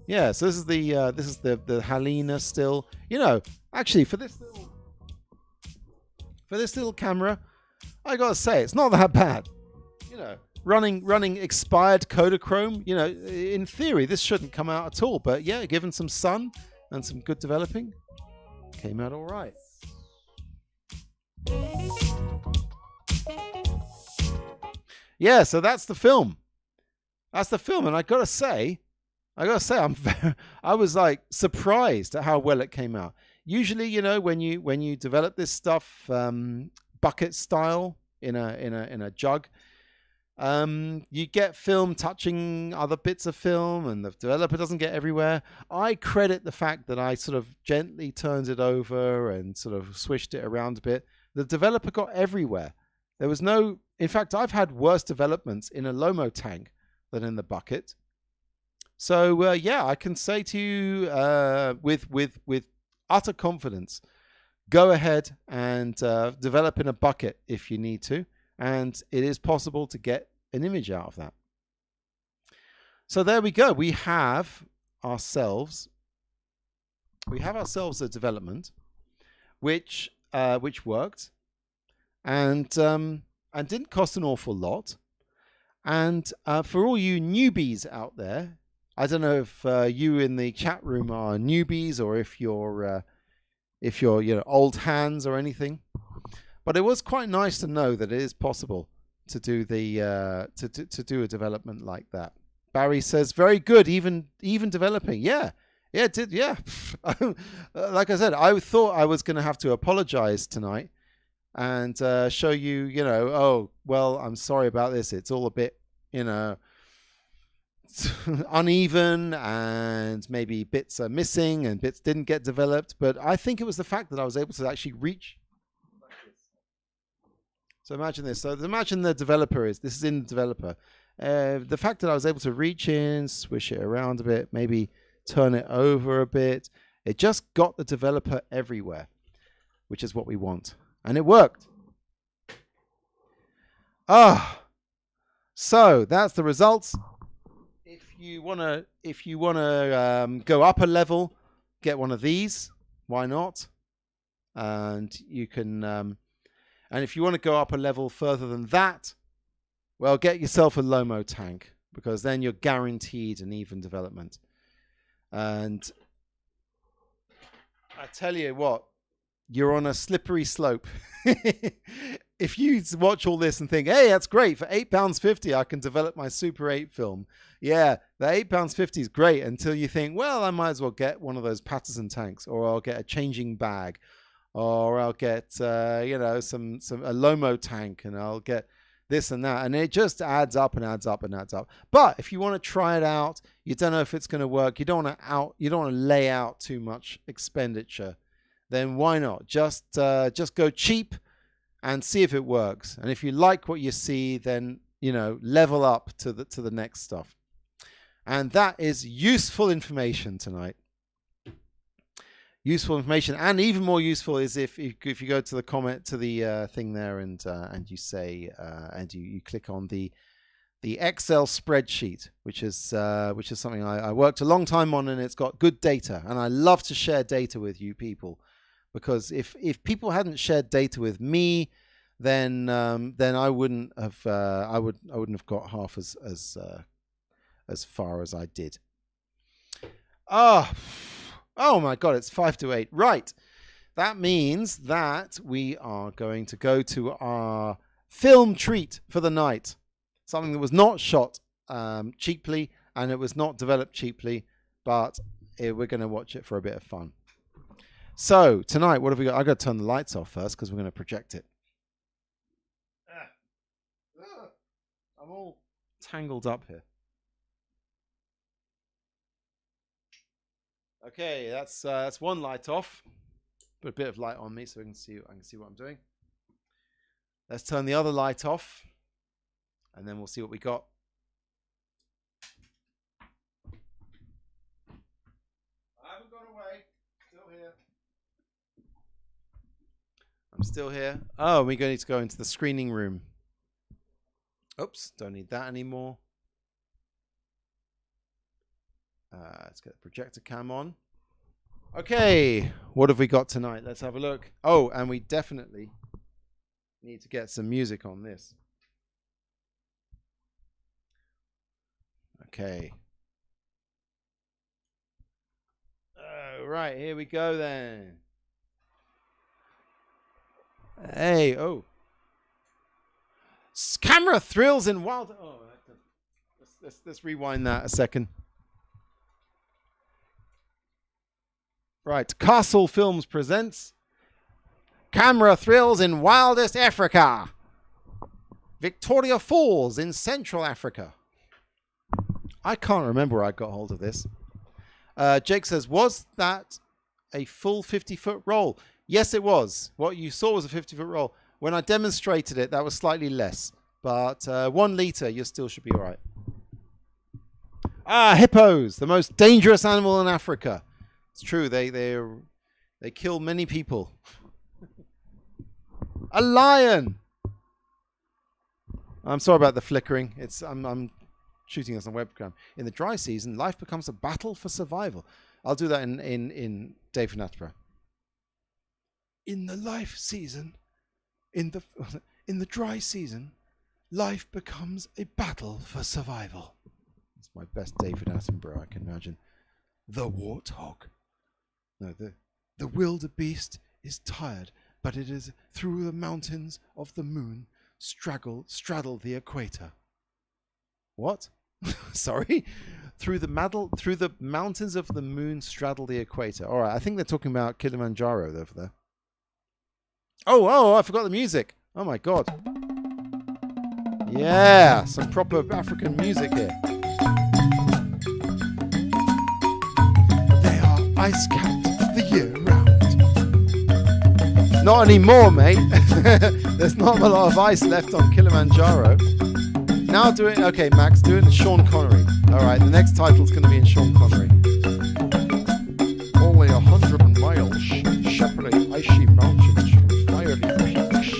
Yeah, so this is the Helena still. You know, actually for this little camera, I gotta say it's not that bad. You know, running expired Kodachrome. You know, in theory this shouldn't come out at all, but yeah, given some sun and some good developing, came out all right. Yeah, so that's the film. That's the film, and I gotta say, I was like surprised at how well it came out. Usually, you know, when you develop this stuff bucket style in a jug, you get film touching other bits of film, and the developer doesn't get everywhere. I credit the fact that I sort of gently turned it over and sort of swished it around a bit. The developer got everywhere. There was no. In fact, I've had worse developments in a Lomo tank than in the bucket. So yeah, I can say to you with utter confidence, go ahead and develop in a bucket if you need to, and it is possible to get an image out of that. So there we go. We have ourselves a development which worked and didn't cost an awful lot. And for all you newbies out there, I don't know if you in the chat room are newbies or if you're you know, old hands or anything, but it was quite nice to know that it is possible to do the to do a development like that. Barry says very good, even developing. Yeah, it did. Yeah, like I said, I thought I was going to have to apologize tonight and show you, you know, oh well, I'm sorry about this. It's all a bit, you know, uneven and maybe bits are missing and bits didn't get developed, but I think it was the fact that I was able to actually reach like this. So imagine this. So imagine the developer this is in the developer. The fact that I was able to reach in, swish it around a bit, maybe turn it over a bit, it just got the developer everywhere, which is what we want. And it worked. So that's the results. If you wanna go up a level, get one of these. Why not? And you can. And if you want to go up a level further than that, well, get yourself a Lomo tank, because then you're guaranteed an even development. And I tell you what, you're on a slippery slope. If you watch all this and think, hey, that's great, for £8.50 I can develop my Super 8 film. Yeah, the £8.50 is great until you think, well, I might as well get one of those Patterson tanks, or I'll get a changing bag, or I'll get you know, some a Lomo tank, and I'll get this and that, and it just adds up and adds up and adds up. But if you want to try it out, you don't know if it's going to work, you don't want to lay out too much expenditure, then why not just go cheap and see if it works. And if you like what you see, then, you know, level up to the next stuff. And that is useful information tonight. Useful information, and even more useful is if you go to the comment to the thing there, and you say and you click on the Excel spreadsheet, which is something I worked a long time on, and it's got good data, and I love to share data with you people, because if people hadn't shared data with me, then I wouldn't have I wouldn't have got half as far as I did. Oh my God, it's 5 to 8. Right. That means that we are going to go to our film treat for the night. Something that was not shot cheaply, and it was not developed cheaply, but we're going to watch it for a bit of fun. So tonight, what have we got? I've got to turn the lights off first because we're going to project it. I'm all tangled up here. Okay, that's one light off. Put a bit of light on me so I can see what I'm doing. Let's turn the other light off, and then we'll see what we got. I haven't gone away. Still here. I'm still here. Oh, we're going to go into the screening room. Oops, don't need that anymore. Let's get the projector cam on. Okay, what have we got tonight? Let's have a look. Oh, and we definitely need to get some music on this. Okay. Right, here we go then. Hey, oh. Camera thrills in wild... Oh, let's rewind that a second. Right, Castle Films presents Camera Thrills in Wildest Africa. Victoria Falls in Central Africa. I can't remember where I got hold of this. Jake says, was that a full 50-foot roll? Yes, it was. What you saw was a 50-foot roll. When I demonstrated it, that was slightly less. But 1 litre, you still should be all right. Hippos, the most dangerous animal in Africa. It's true, they kill many people. A lion! I'm sorry about the flickering. I'm shooting this on webcam. In the dry season, life becomes a battle for survival. I'll do that in David Attenborough. In the life season, in the dry season, life becomes a battle for survival. It's my best David Attenborough I can imagine. The warthog. No, the wildebeest is tired, but it is through the mountains of the moon straddle the equator. What? Sorry? Through the mountains of the moon straddle the equator. All right, I think they're talking about Kilimanjaro over there. Oh, I forgot the music. Oh my God. Yeah, some proper African music here. They are ice-capped the year round. Not anymore, mate. There's not a lot of ice left on Kilimanjaro. Now do it. Okay, Max, do it in Sean Connery. All right, the next title's going to be in Sean Connery. Only 100 miles separate icy mountains from fiery peaks.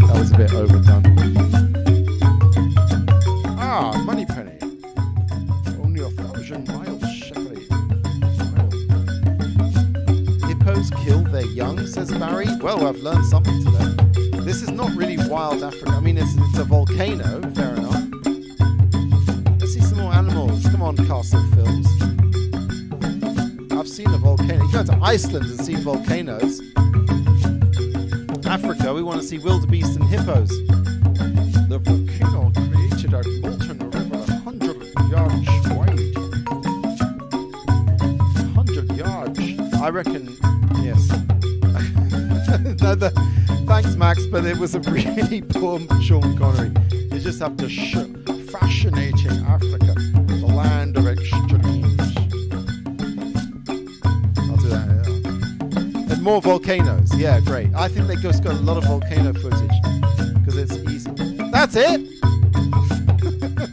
That was a bit overdone. Moneypenny. Only 1,000 miles separate. Hippos kill their young, says Barry. Well, I've learned something today. This is not really wild Africa. I mean, it's a volcano, fair enough. Let's see some more animals. Come on, Castle Films. I've seen a volcano. You go to Iceland and see volcanoes. Africa, we want to see wildebeest and hippos. The volcano created a molten river 100 yards wide. 100 yards. I reckon, yes. No, thanks, Max, but it was a really poor Sean Connery. You just have to fascinating Africa, the land of extremes. I'll do that. And more volcanoes. Yeah, great. I think they just got a lot of volcano footage because it's easy. That's it.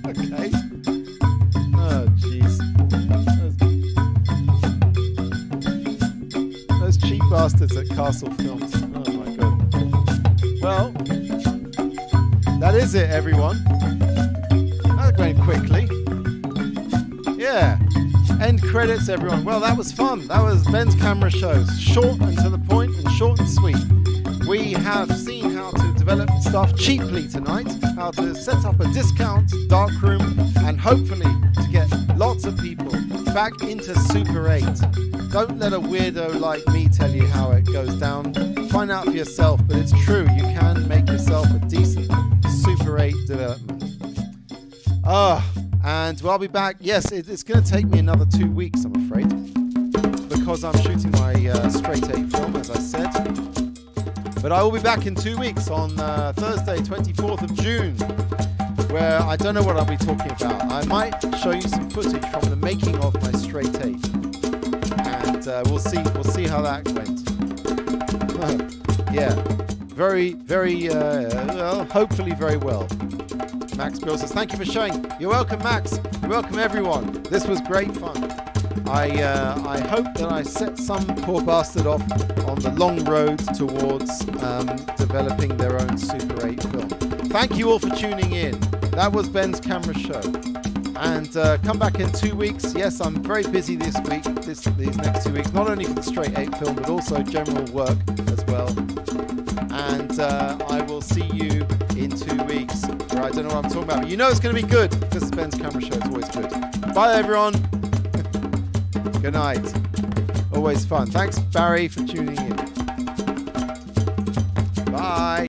Okay. Oh, jeez. Those cheap bastards at Castle Films. Oh my god. Well, that is it, everyone. That went quickly. Yeah. End credits, everyone. Well, that was fun. That was Ben's camera shows. Short and to the point and short and sweet. We have seen how to develop stuff cheaply tonight, how to set up a discount darkroom, and hopefully to get lots of people back into Super 8. Don't let a weirdo like me tell you how it goes down. Find out for yourself, but it's true. You can make yourself a decent Super 8 development. And I'll be back. Yes, it's going to take me another 2 weeks, I'm afraid, because I'm shooting my Straight 8 film, as I said. But I will be back in 2 weeks on Thursday, 24th of June, where I don't know what I'll be talking about. I might show you some footage from the making of my Straight 8, and we'll see how that went. Yeah, very, very well. Hopefully, very well. Max Bill says, "Thank you for showing." You're welcome, Max. You're welcome, everyone. This was great fun. I hope that I set some poor bastard off on the long road towards developing their own Super 8 film. Thank you all for tuning in. That was Ben's Camera Show. And come back in 2 weeks. Yes, I'm very busy this week, these next 2 weeks, not only for the Straight 8 film, but also general work as well. And I will see you in 2 weeks, where I don't know what I'm talking about, but you know it's going to be good, because it's Ben's Camera Show. It's always good. Bye, everyone. Good night. Always fun. Thanks, Barry, for tuning in. Bye.